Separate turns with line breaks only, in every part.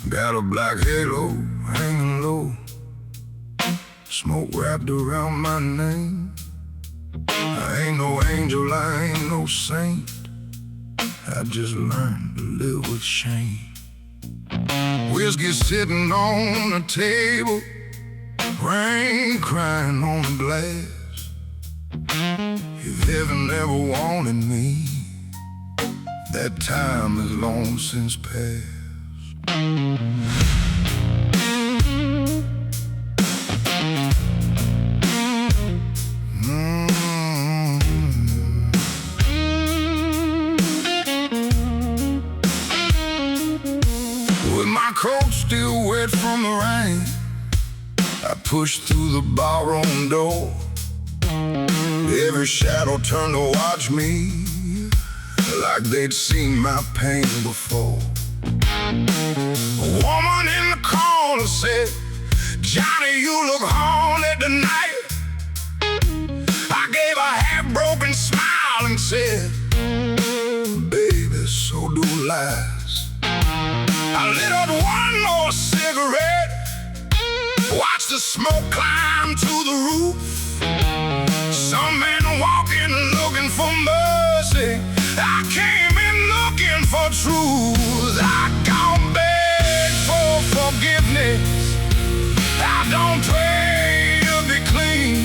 Got a black halo hanging low, smoke wrapped around my name. I ain't no angel, I ain't no saint, I just learned to live with shame. Whiskey sitting on the table, rain crying on the glass. If heaven ever wanted me, that time is long since passed. With my coat still wet from the rain, I pushed through the barroom door. Every shadow turned to watch me, like they'd seen my pain before. A woman in the corner said, "Johnny, you look haunted tonight." I gave a half-broken smile and said, "Baby, so do lies." I lit up one more cigarette, watched the smoke climb to the roof. Some men walking looking for mercy, I came in looking for truth. I can't beg for forgiveness, I don't pray to be clean.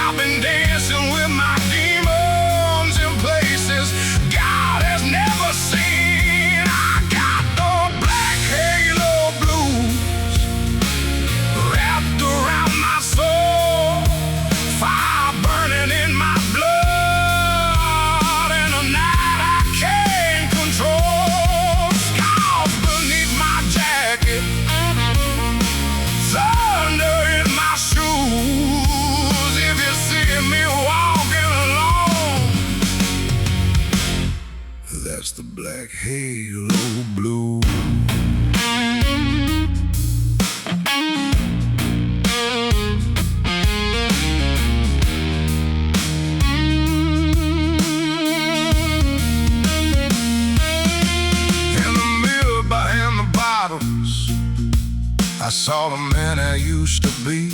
I've been dancing with my demons in places God has never seen. I got the black halo blues wrapped around my soul, fire burning in my blood, and a night I can't control. Scars beneath my jacket, thunder in my shoes. If you see me walking alone, that's the black halo blue. I saw the man I used to be.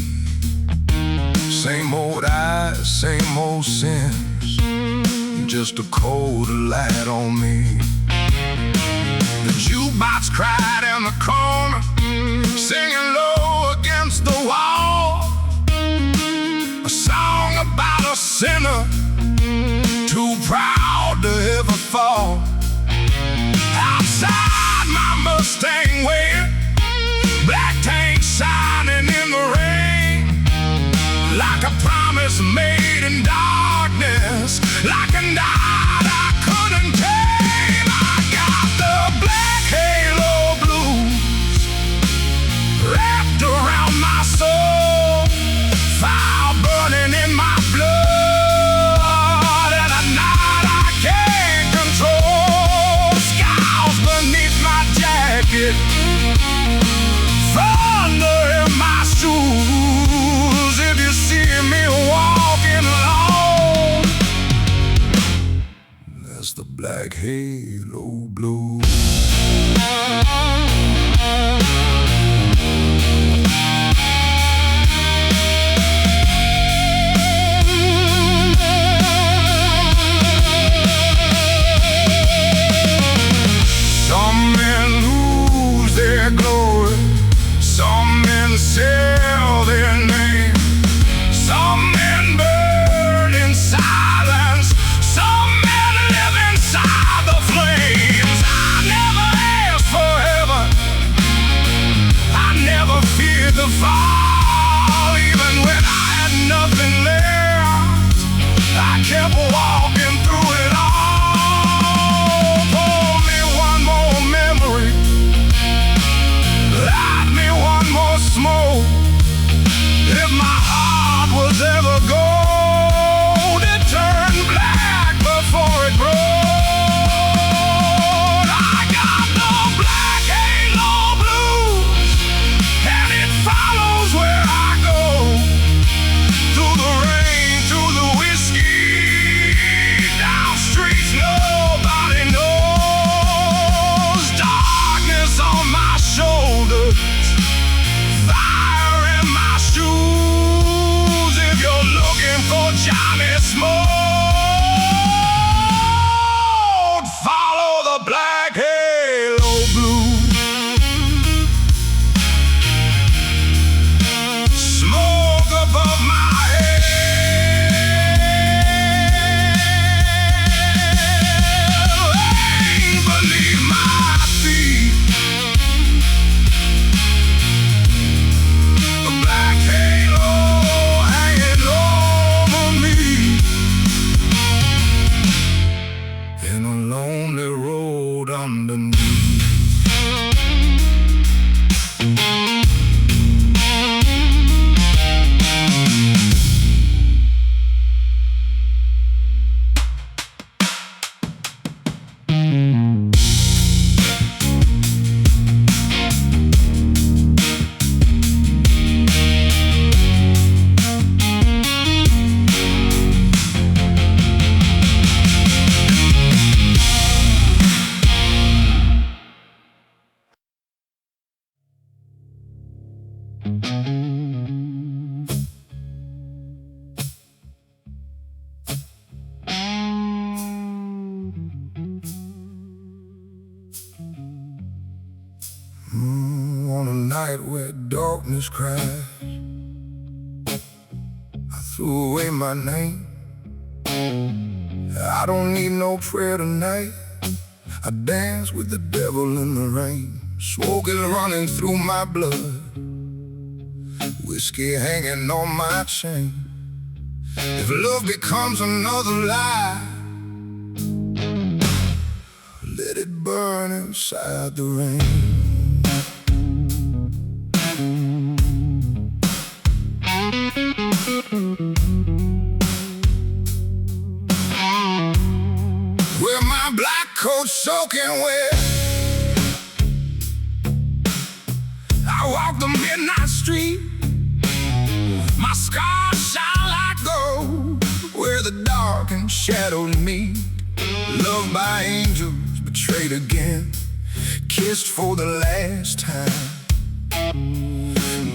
Same old eyes, same old sins, just a colder light on me. The jukebox cried in the corner, singing low against the wall, a song about a sinner too proud to ever fall. Outside my Mustang waiting, black tank shining in the rain, like a promise made in darkness, like a night I couldn't tame. I got the black halo blues wrapped around my soul, fire burning in my blood, and a night I can't control. Scars beneath my jacket, thunder in my shoes. If you see me walking alone, that's the black halo blue. Some men lose their glory, some men sell their name, some men burn in silence, some men live inside the flames. I never asked for night where darkness cries. I threw away my name. I don't need no prayer tonight. I dance with the devil in the rain. Smoke is running through my blood, whiskey hanging on my chain. If love becomes another lie, let it burn inside the rain. With my black coat soaking wet, I walk the midnight street. My scars shine like gold where the dark and shadowed me. Loved by angels, betrayed again, kissed for the last time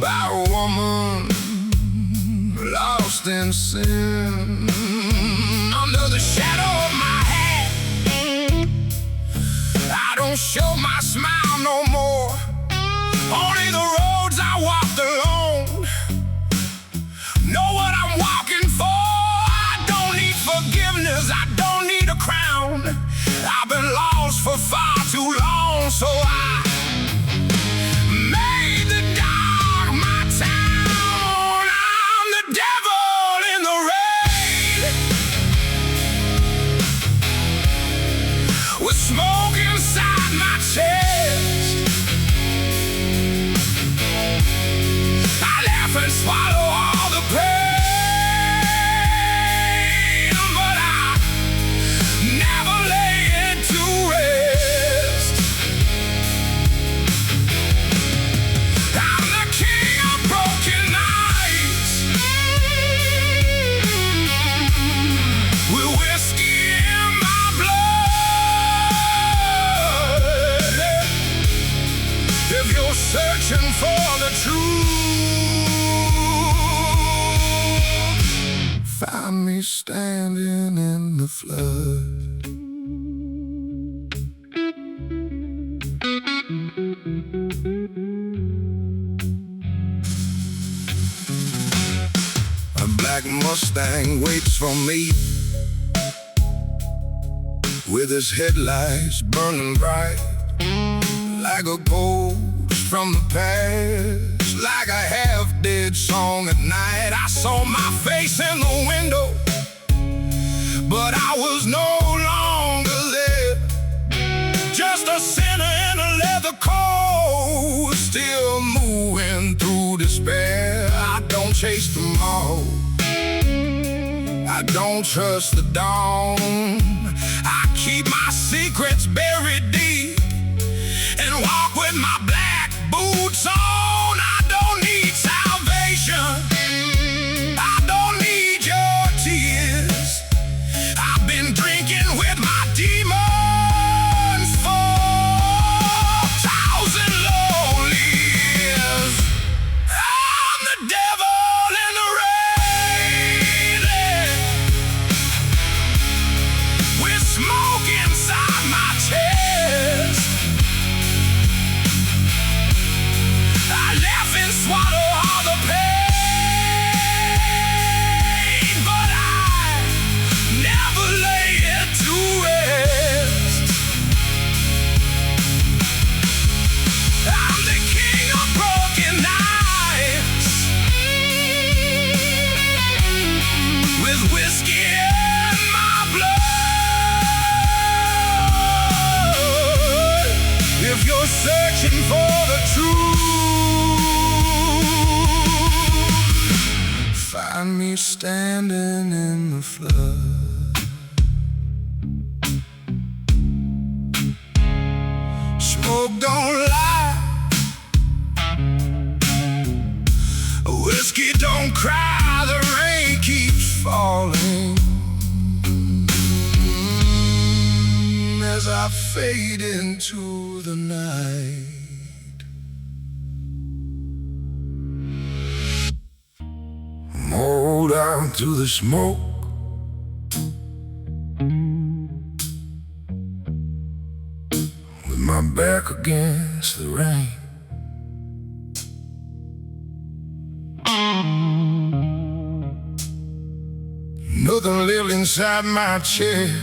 by a woman lost in sin. Under the shadow of my hat, I don't show my smile no more. Only the roads I walked alone know what I'm walking for. I don't need forgiveness, I don't need a crown. I've been lost for far too long, so I made the dark my town. I'm the devil in the rain, with smoke inside my chest. I laugh and swallow all the pain, but I never lay it to rest. I'm the king of broken nights, with whiskey in my blood. If you're searching for the truth, find me standing in the flood. A black Mustang waits for me, with his headlights burning bright, like a ghost from the past, like a half-dead song at night. I saw my face in the window, but I was no longer there. Just a sinner in a leather coat, still moving through despair. I don't chase tomorrow, I don't trust the dawn. I keep my secrets buried deep and walk with my black boots on. I don't need salvation, I don't need your tears. I've been drinking with my demons for 1,000 lonely years. I'm the devil in the rain, with smoke inside my chest. I laugh and swallow all the pain, but I never lay it to rest. I'm the king of broken nights, with whiskey in my blood. If you're searching for the truth, find me standing in the flood. Smoke don't lie, whiskey don't cry, the rain keeps falling as I fade into the night. Hold on to the smoke, with my back against the rain. inside my chest.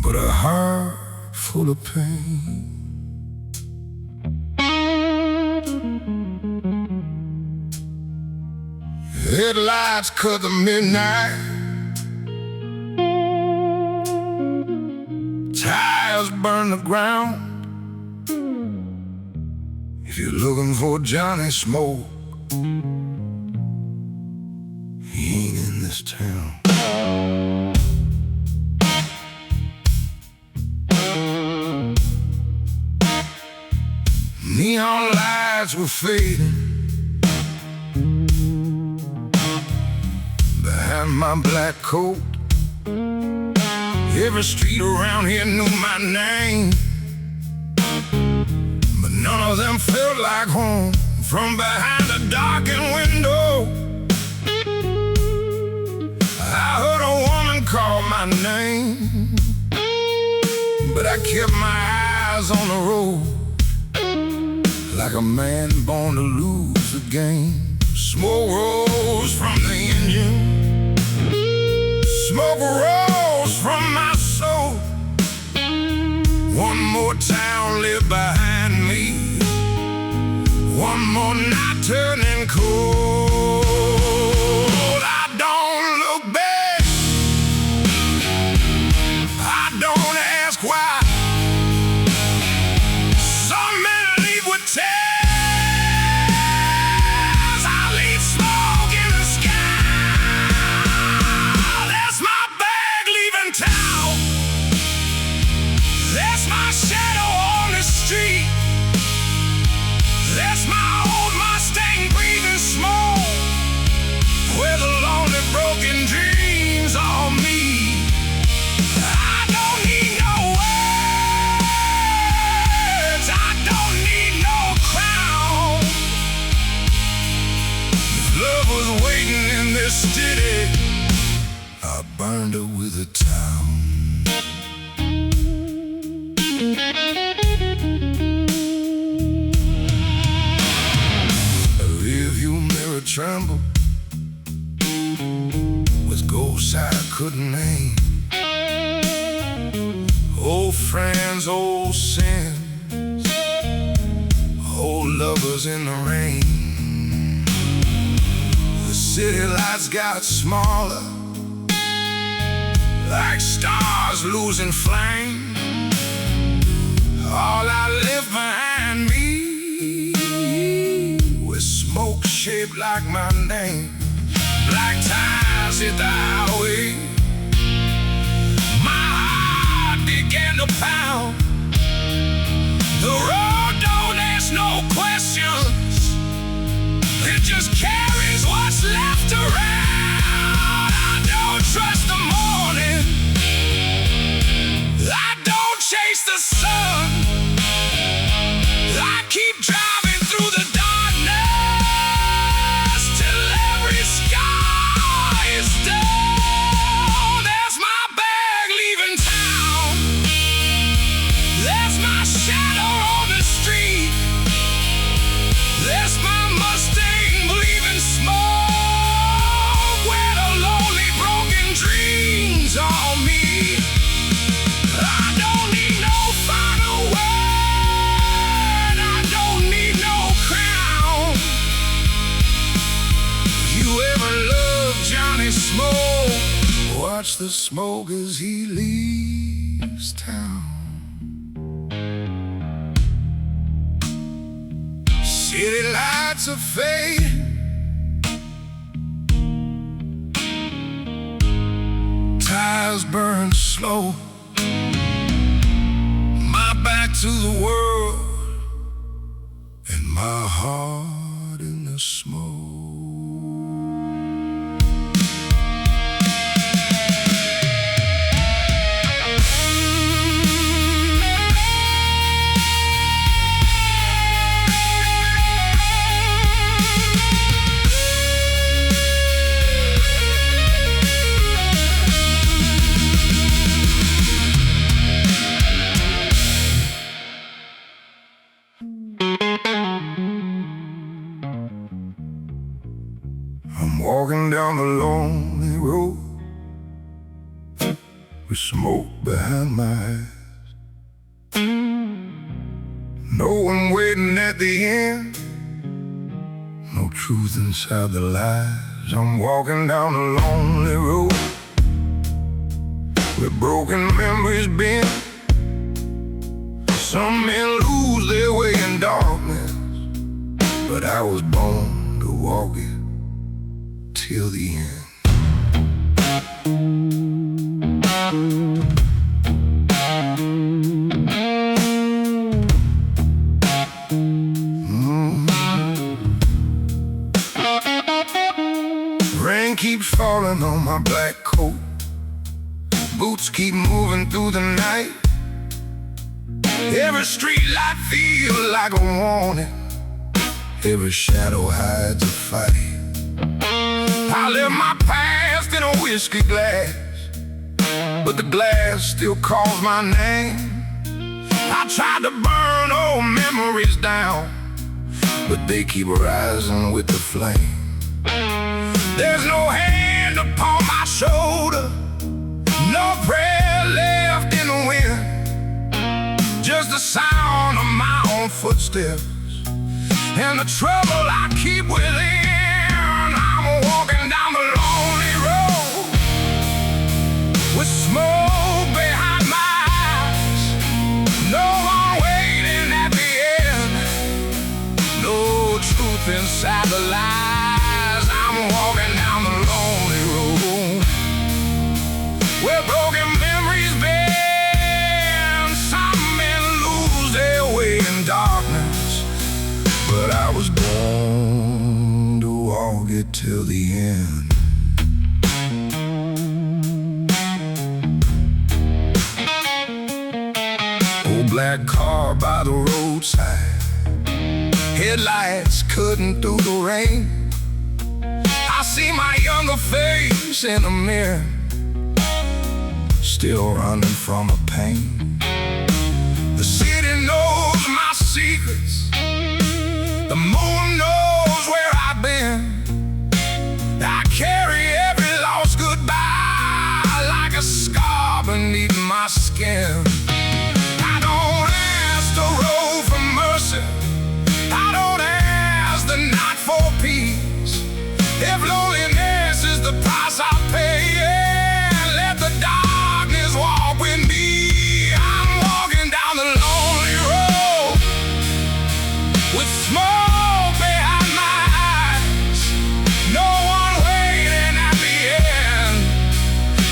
But a heart full of pain. Headlights cut the midnight. Tires burn the ground. If you're looking for Johnny Smoke, he ain't in this town. Neon lights were fading behind my black coat. Every street around here knew my name, but none of them felt like home. From behind a darkened window, I heard a woman call my name, but I kept my eyes on the road, like a man born to lose the game. Smoke rose from the engine, smoke rose from my soul. One more town lived behind me, one more night turning cold. I don't look back, I don't ask why. Some men leave with tears, I leave smoke in the sky. That's my bag leaving town, that's my shadow on the street, that's my old Mustang breathing smoke, where the lonely broken dreams on me. I don't need no words, I don't need no crown. If love was waiting in this city, I burned her with a town. Rearview mirror tremble with ghosts I couldn't name. Old friends, old sins, old lovers in the rain. The city lights got smaller, like stars losing flame. All I left behind me was smoke shaped like my name. Black tires hit the highway, my heart began to pound. The road don't ask no questions, it just carries what's left around. I don't trust the morning, I don't chase the sun, I keep driving through the darkness till every sky is done. There's my bag leaving town, there's my shadow on the street, there's my Mustang leaving smoke, where the lonely broken dreams on me. I don't need no final word, I don't need no crown. You ever loved Johnny Smoke? Watch the smoke as he leaves town. City lights are fading, tires burn slow, my back to the world and my heart in the smoke. the lonely road with smoke behind my eyes. No one waiting at the end, no truth inside the lies. I'm walking down a lonely road where broken memories bend. Some men lose their way in darkness, but I was born to walk it till the end. Rain keeps falling on my black coat, boots keep moving through the night. Every street light feels like a warning, every shadow hides a fight. I live my past in a whiskey glass, but the glass still calls my name. I tried to burn old memories down, but they keep rising with the flame. There's no hand upon my shoulder, no prayer left in the wind, just the sound of my own footsteps and the trouble I keep within. I'm walking down the lonely road with smoke behind my eyes. No one waiting at the end, no truth inside the lies. I'm walking down the lonely road where broken memories bend. Some men lose their way in darkness, but I was born to walk it till the end. Old black car by the roadside, headlights cutting through the rain. I see my younger face in the mirror, still running from the pain. The city knows my secrets, the moon knows where I've been. I carry every lost goodbye like a scar beneath my skin. I don't ask the road for mercy, I don't ask the night for peace. If loneliness is the price I pay, yeah, let the darkness walk with me. I'm walking down the lonely road with smoke behind my eyes. No one waiting at the end,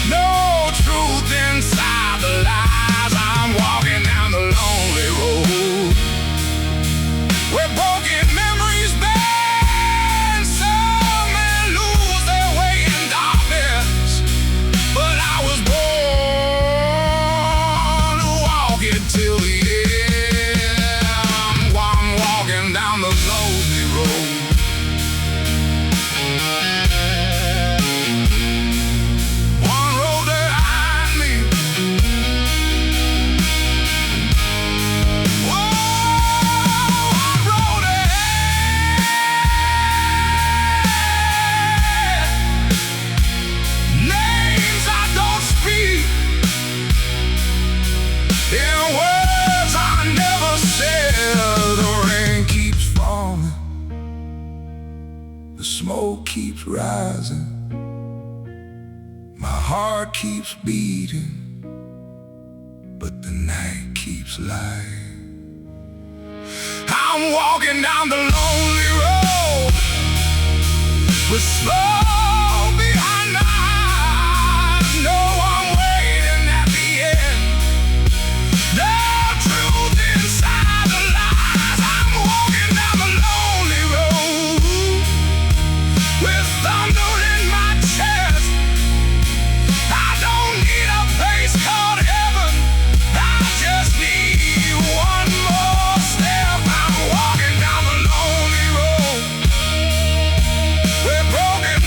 no truth inside the lies. I'm walking down the lonely road where broken memories bend. Some men lose their way in darkness, but I was born to walk it till the end. I'm walking down the lonely road. One road behind me, whoa, one road ahead. Names I don't speak, in words I never said. The rain keeps falling, the smoke keeps rising, my heart keeps beating, but the night keeps lying. I'm walking down the lonely road with smoke behind my eyes. No one waiting at the end, no truth inside the lies. I'm walking down the lonely road with thunder in my chest. I don't need a place called heaven, I just need one more step. I'm walking down the lonely road where broken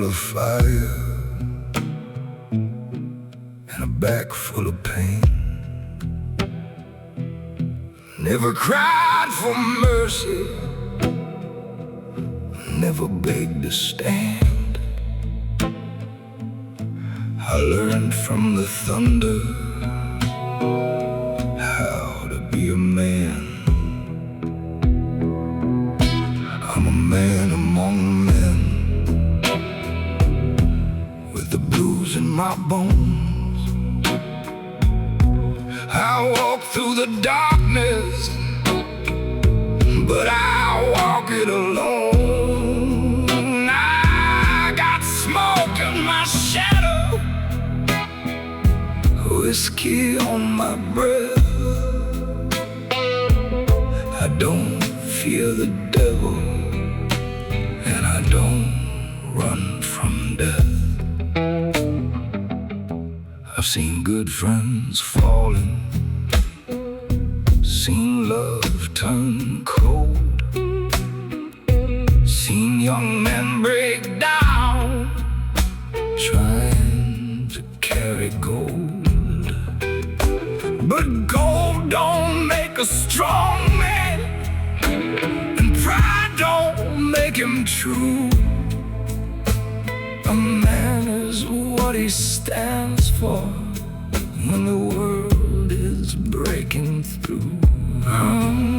of fire and a back full of pain. Never cried for mercy, never begged to stand. I learned from the thunder how to be a man. I'm a man among men, with the blues in my bones. I walk through the darkness, but I walk it alone. I got smoke in my shadow, whiskey on my breath. I don't fear the devil, and I don't run from death. I've seen good friends falling, seen love turn cold, seen young men break down, trying to carry gold. But gold don't make a strong man, and pride don't make him true. A man is what he stands for when the world is breaking through. I'm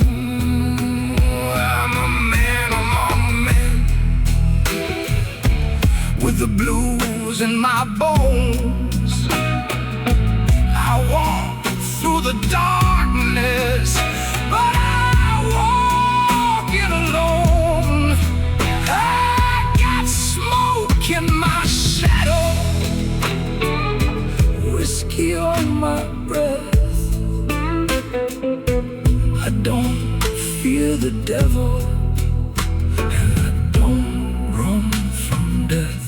a man among men, with the blues in my bones. I walk through the darkness, but I walk it alone. I got smoke in my shadow, whiskey on my breath. I don't fear the devil, and I don't run from death.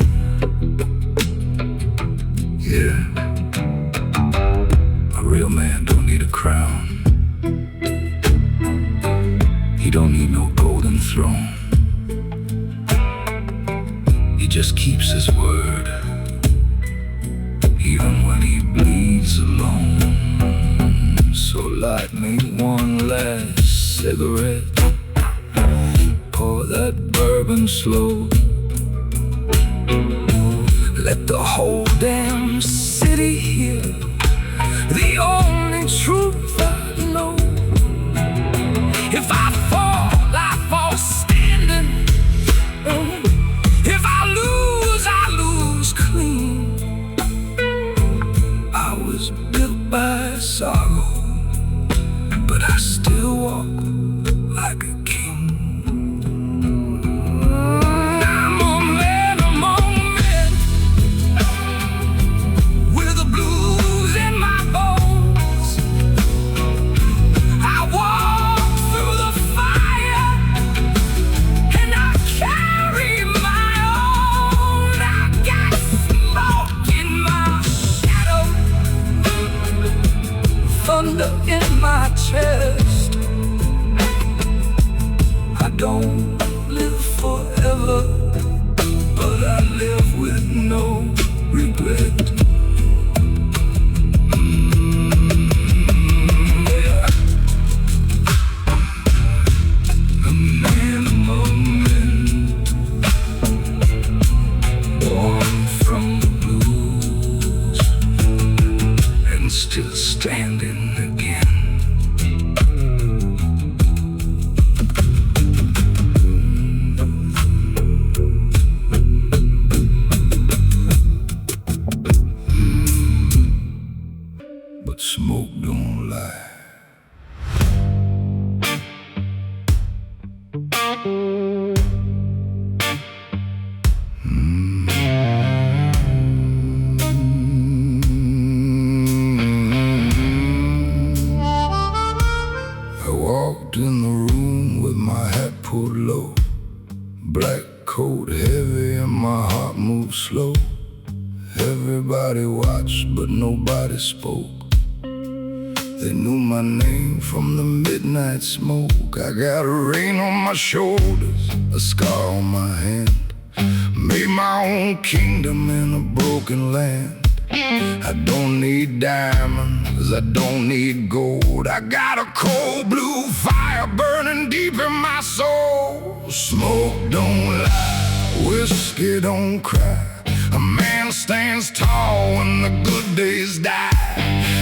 Yeah, a real man don't need a crown. He don't need no golden throne. He just keeps his word, even when he bleeds alone. So light me one last cigarette, pour that bourbon slow. Let the whole damn city hear the only truth I know. If I fall standing. If I lose clean. I was built by sorrow, but I still walk like a king. I'm a man among men, with the blues in my bones. I walk through the fire, and I carry my own. I got smoke in my shadow, thunder in my chest. I don't live forever, but I live with no regret. Yeah. A man among men, born from the blues, and still standing again. But smoke don't lie. I walked in the room with my hat pulled low, black coat heavy and my heart moved slow. Everybody watched but nobody spoke. They knew my name from the midnight smoke. I got a rain on my shoulders, a scar on my hand, Made my own kingdom in a broken land. I don't need diamonds, I don't need gold. I got a cold blue fire burning deep in my soul. Smoke don't lie, whiskey don't cry. A man stands tall when the good days die.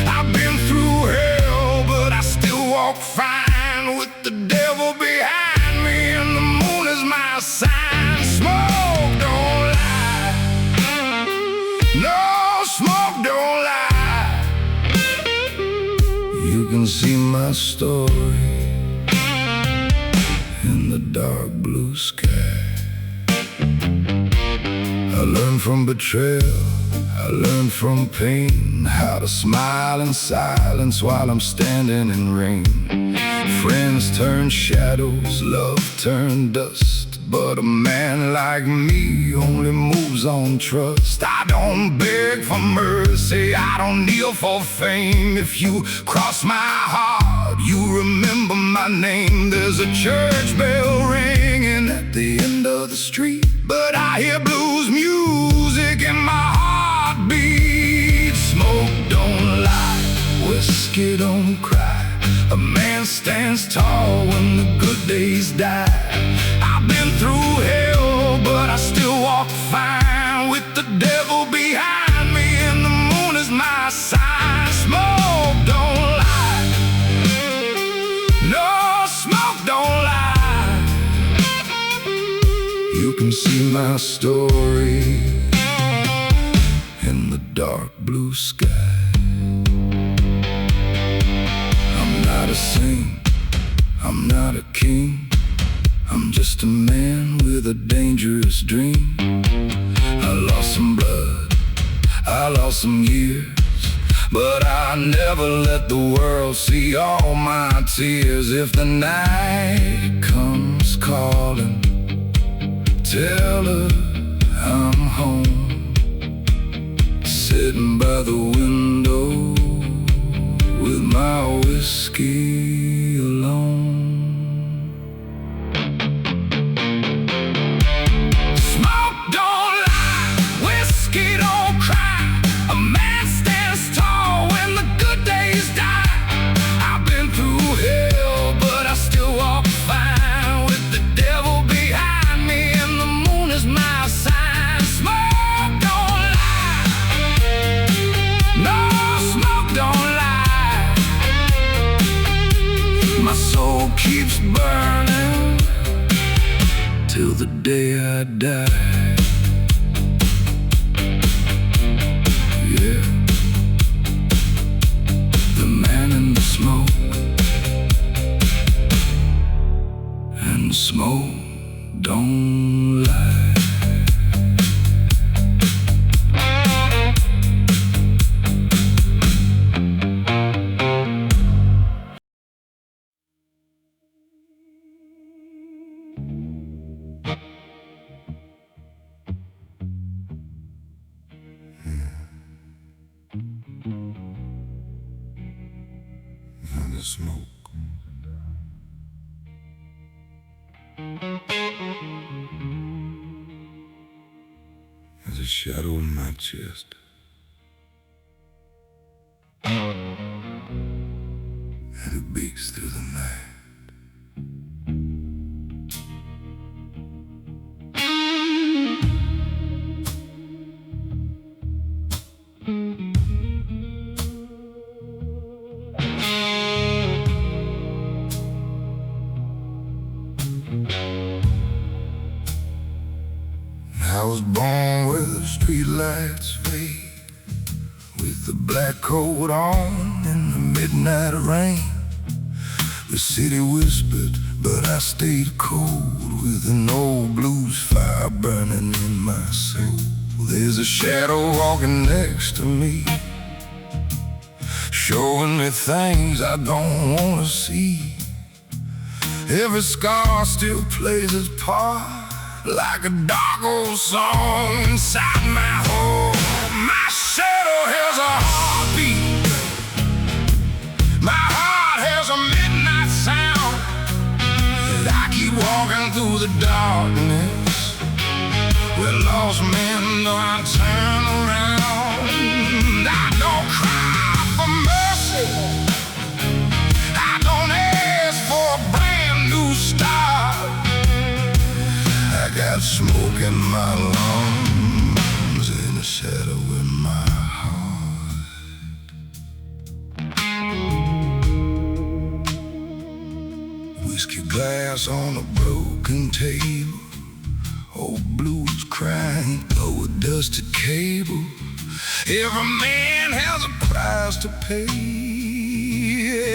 I've been through hell, but I still walk fine with the devil behind me, and the moon is my sign. Smoke don't lie, no, smoke don't lie. You can see my story in the dark blue sky. I learned from betrayal, I learned from pain, how to smile in silence while I'm standing in rain. Friends turn shadows, love turn dust, but a man like me only moves on trust. I don't beg for mercy, I don't kneel for fame. If you cross my heart, you remember my name. There's a church bell ringing at the end of the street, but I hear blues music in my heartbeat. Smoke don't lie, whiskey don't cry. A man stands tall when the good days die. I've been through hell, but I still walk fine with the devil behind me, and the moon is my sign. Smoke don't lie, no, smoke don't lie. You can see my story in the dark blue sky. I'm not a saint, I'm not a king, I'm just a man with a dangerous dream. I lost some blood, I lost some years, but I never let the world see all my tears. If the night comes calling, tell her I'm home, sitting by the window with my whiskey alone. Smoke don't lie, whiskey don't cry. A man stands tall when the good days die. I've been through hell, but I still walk fine with the devil behind me, and the moon is my sign. Smoke don't lie, no, smoke don't lie. My soul keeps burning till the day I die. Yeah, the man in the smoke, and smoke don't lie. And the smoke, there's a shadow in my chest, and it beats through the night. I was born where the streetlights fade, with the black coat on in the midnight rain. The city whispered, but I stayed cold, with an old blues fire burning in my soul. There's a shadow walking next to me, showing me things I don't want to see. Every scar still plays its part, like a dark old song inside my home. My shadow has a heartbeat, my heart has a midnight sound, and I keep walking through the darkness lost men, though I turn around. I don't cry for mercy. I don't ask for a brand new start. I got smoke in my lungs and a shadow in my heart. Whiskey glass on a broken table. Old blues crying over a dusted cable. Every man has a price to pay.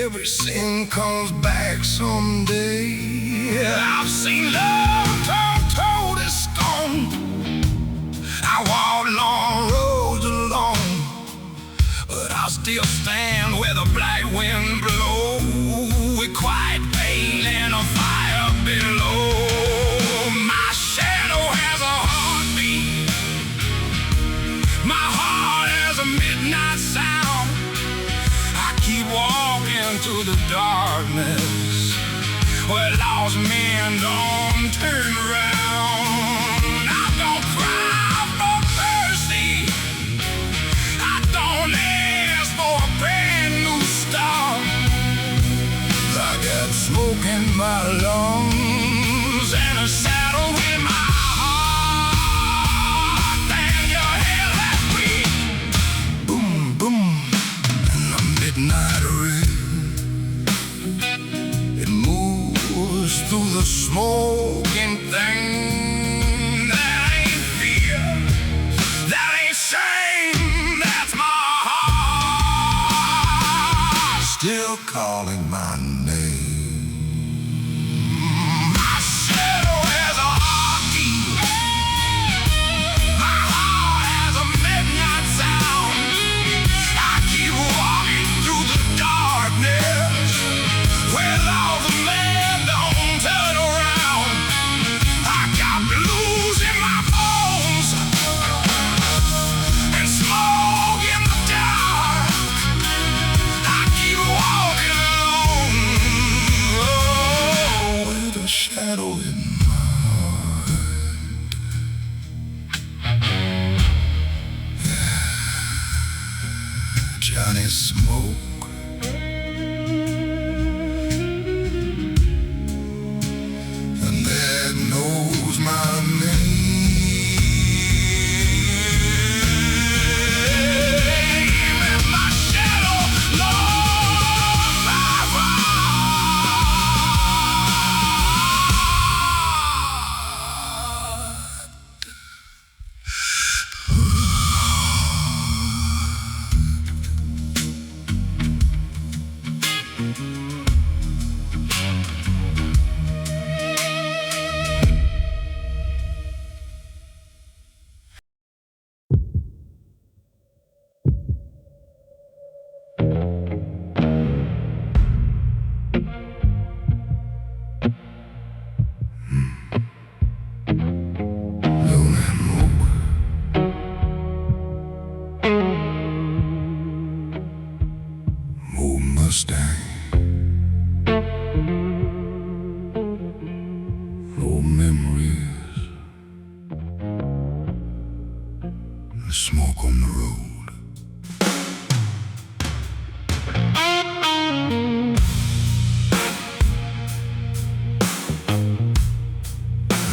Every sin comes back someday. I've seen love turn cold as stone. I walk long roads alone, but I still stand where the black wind blows, with quiet pain and a fire below. Midnight sound. I keep walking to the darkness where lost men don't turn around. I don't cry for mercy. I don't ask for a brand new start. I got smoke in my lungs and a saddle in my midnight rain. It moves through the smoking thing. That ain't fear, that ain't shame, that's my heart still calling my name. My shadow has a heartbeat. My heart has a midnight sound. I keep walking darkness where lost men don't turn around. I got blues in my bones and smoke in the dark. I keep walking alone, oh, with a shadow in my heart. Johnny Smoke. Mustang, old memories, the smoke on the road.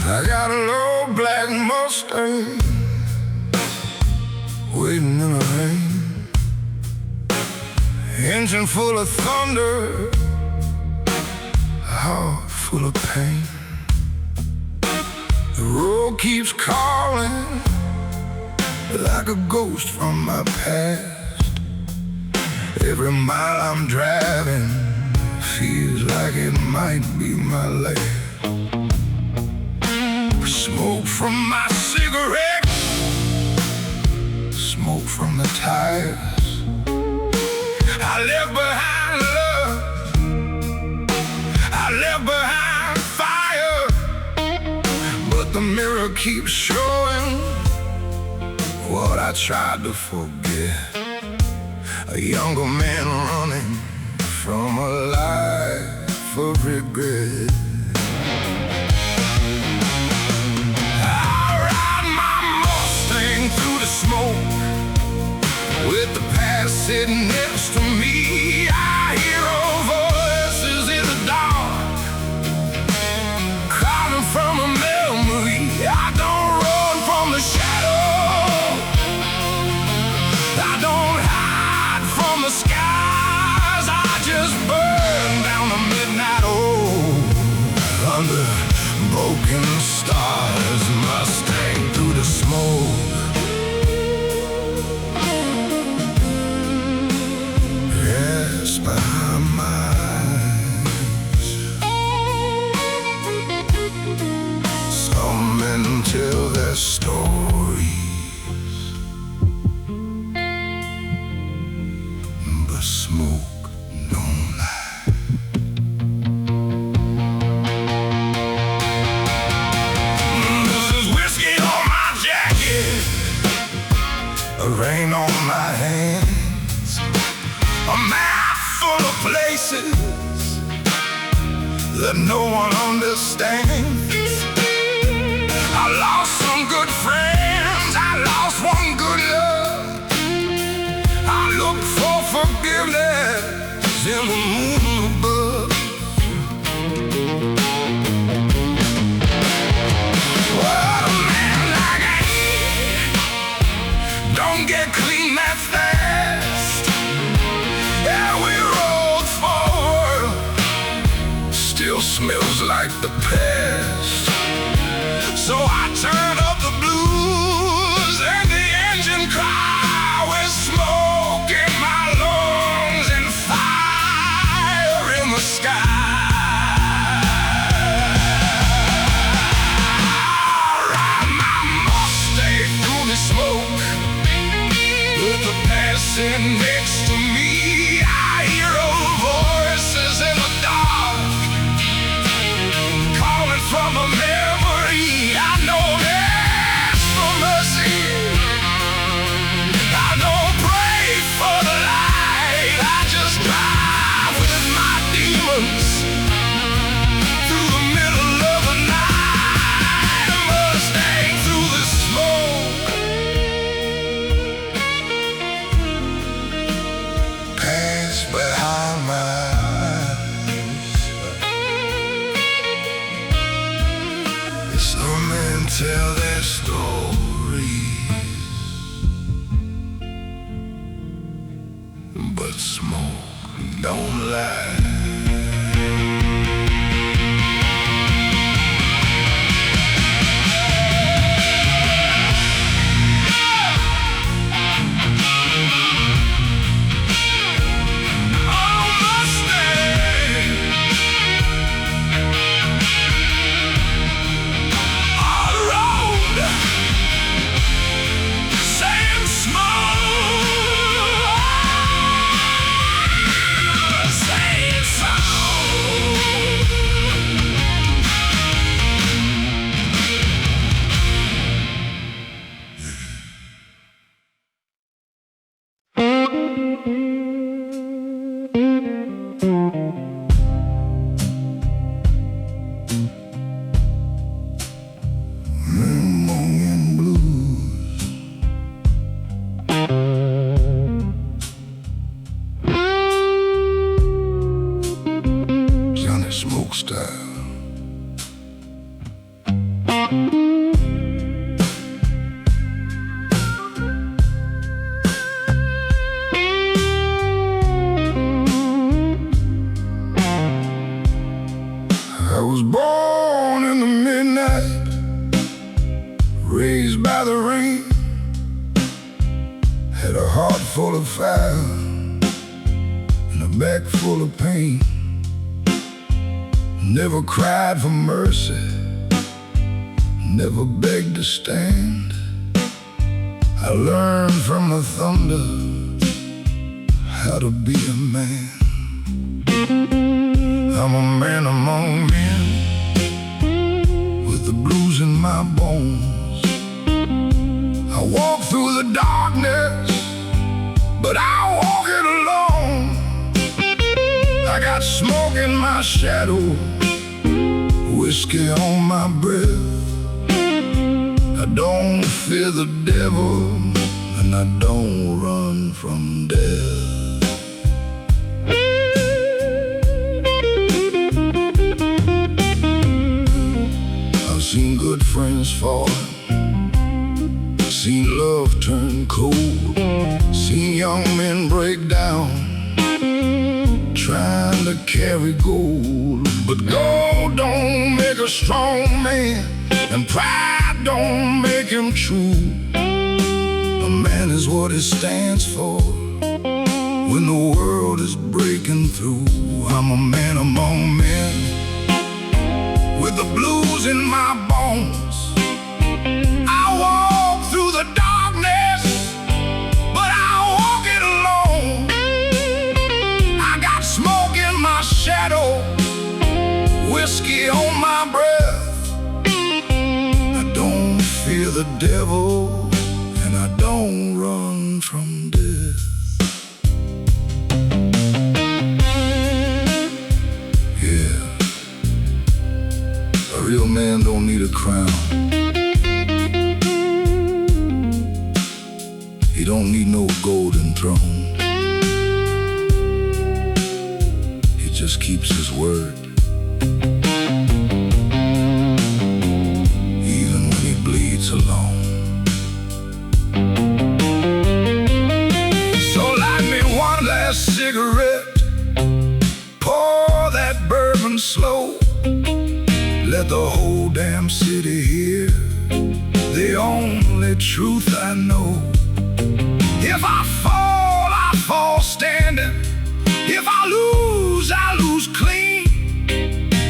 I got a old black Mustang waiting in the rain. Engine full of thunder, heart full of pain. The road keeps calling like a ghost from my past. Every mile I'm driving feels like it might be my last. Smoke from my cigarette, smoke from the tires. I left behind love, I left behind fire, but the mirror keeps showing what I tried to forget. A younger man running from a life of regret. I ride my sitting next to me. I hear her voices in the dark, calling from a memory. I don't run from the shadow, I don't hide from the skies. I just burn down the midnight road under broken stars. Mustang through the smoke, behind my eyes. Some men tell their stories, but smoke don't lie. This is whiskey on my jacket, rain on my hands, a map full of places that no one understands. I lost some good friends, I lost one good love. I look for forgiveness in the moon above. What a man like I don't get clean that fast. Yeah, we rode forward, still smells like the past. So I turn up the blues and the engine cry with smoke in my lungs and fire in the sky. I ride my Mustang through the smoke with the passing next to me. I hear old voices in the dark, calling from a memory. I know there's for mercy, I don't pray for the light. I just drive with my demons through the middle of the night. A Mustang through the smoke, pass behind my eyes. Some men tell their stories, but smoke don't lie. Smoke style. I was born in the midnight, raised by the rain, had a heart full of fire and a back full of pain. Never cried for mercy, never begged to stand. I learned from the thunder how to be a man. I'm a man among men with the blues in my bones. I walk through the darkness, but I walk it alone. I got smoke in my shadow, whiskey on my breath. I don't fear the devil, and I don't run from death. cold. Seen young men break down trying to carry gold. But gold don't make a strong man, and pride don't make him true. A man is what he stands for when the world is breaking through. I'm a man among men with the blues in my bones. I walk through the darkness, but I walk it alone. I got smoke in my shadow, whiskey on my breath. I don't fear the devil, and I don't run from death. Yeah, a real man don't need a crown. He don't need no golden throne. He just keeps his word, even when he bleeds alone. So light me one last cigarette, pour that bourbon slow. Let the whole damn city hear the only truth I know. If I fall standing. If I lose clean.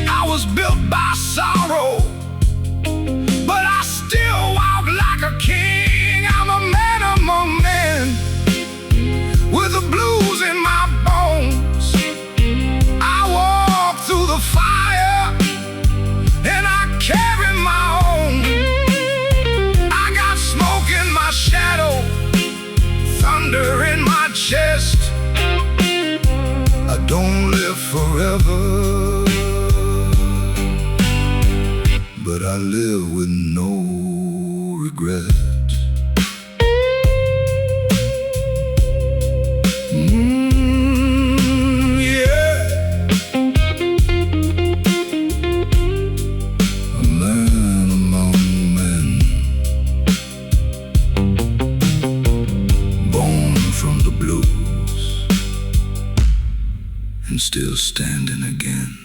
I was built by sorrow, but I still walk like a king. I'm a man among men with the blues in my bones. I walk through the fire and I carry my own. I got smoke in my shadow, thunder in my chest. I don't live forever, but I live with no regrets. Yeah, a man among men, born from the blues and still standing again.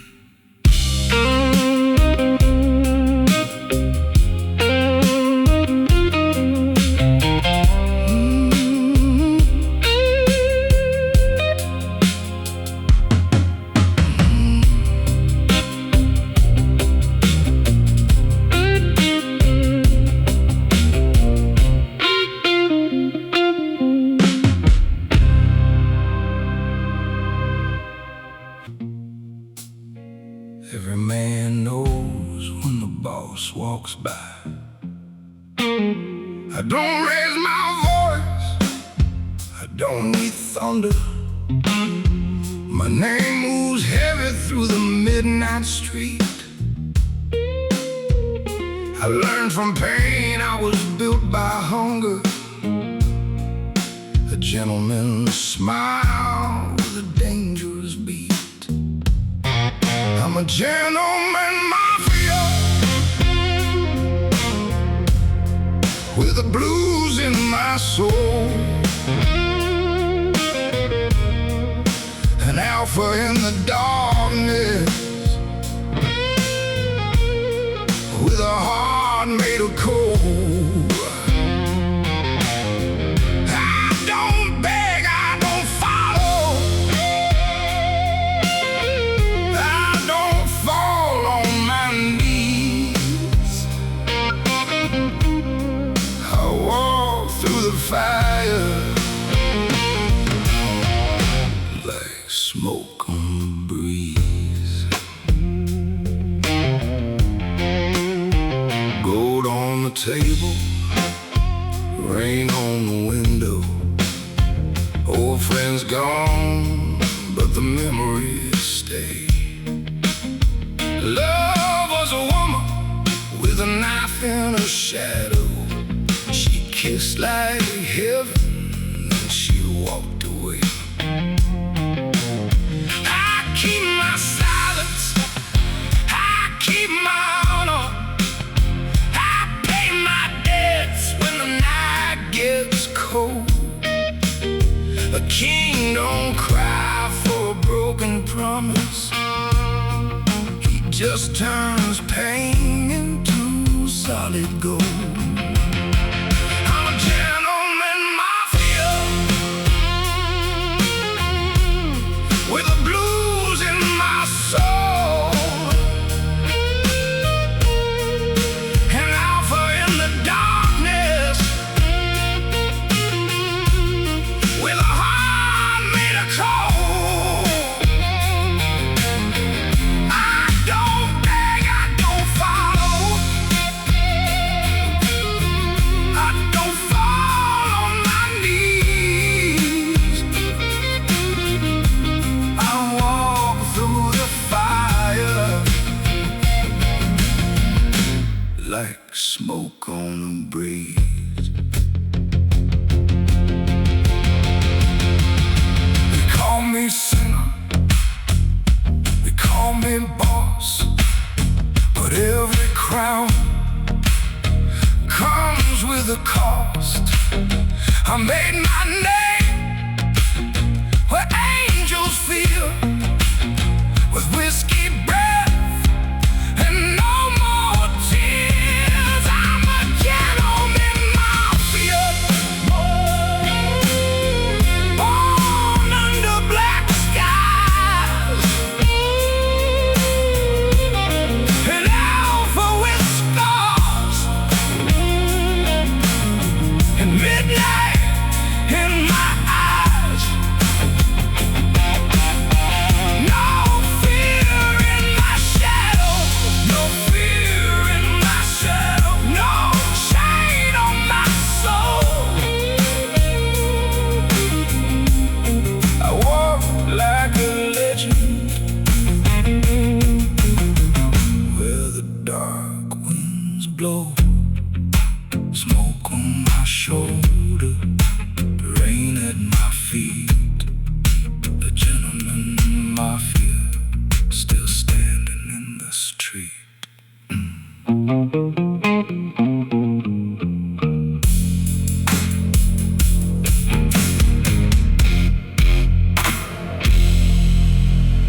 Every man knows when the boss walks by. I don't raise my voice, I don't need thunder. My name moves heavy through the midnight street. I learned from pain, I was built by hunger. A gentleman's smile with a dangerous beat. I'm a gentleman mafia with the blues in my soul. An alpha in the darkness with a heart made of coal. Fire like smoke on the breeze. Gold on the table, rain on the window. Old friends gone, but the memories stay. Love was a woman with a knife in her shadow. Kissed like heaven, and she walked away. I keep my silence, I keep my honor. I pay my debts when the night gets cold. king don't cry for a broken promise. He just turns pain into solid gold. I'm a gentleman mafia with the blues in my soul. An alpha in the darkness with a heart made of coal. I don't beg, I don't follow. I don't fall on my knees. I walk through the fire like smoke on a breeze. They call me sinner, they call me boss, but every crown comes with a cost. I made my name